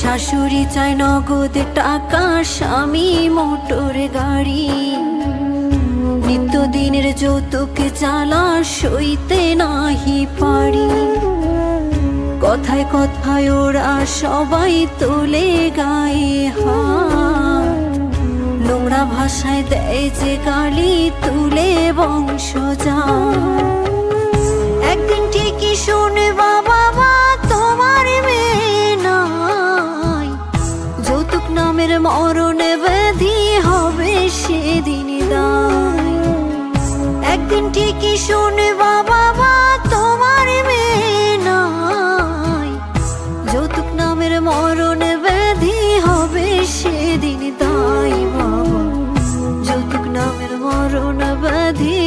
শাশুড়ি চায় নগদ টাকা, স্বামী মোটর গাড়ি। নিত্যদিনের যৌতুক জ্বালা সইতে নাহি পারি। কথায় কথায় ওরা সবাই তোলে গায়ে হাত, নোংরা ভাষায় দেয় যে গালি, তুলে বংশজাত। একদিন ঠিকই শুনবা বাবা তোমার মেয়ে নাই, যৌতুক নামের মরণ ব্যাধি হবে সেদিন দায়। একদিন ঠিকই শুনবা বাবা তোমার মেয়ে নাই, যৌতুক নামের মরণ ব্যাধি হবে সেদিন দায়। বাবা যৌতুক নামের মরণ ব্যাধি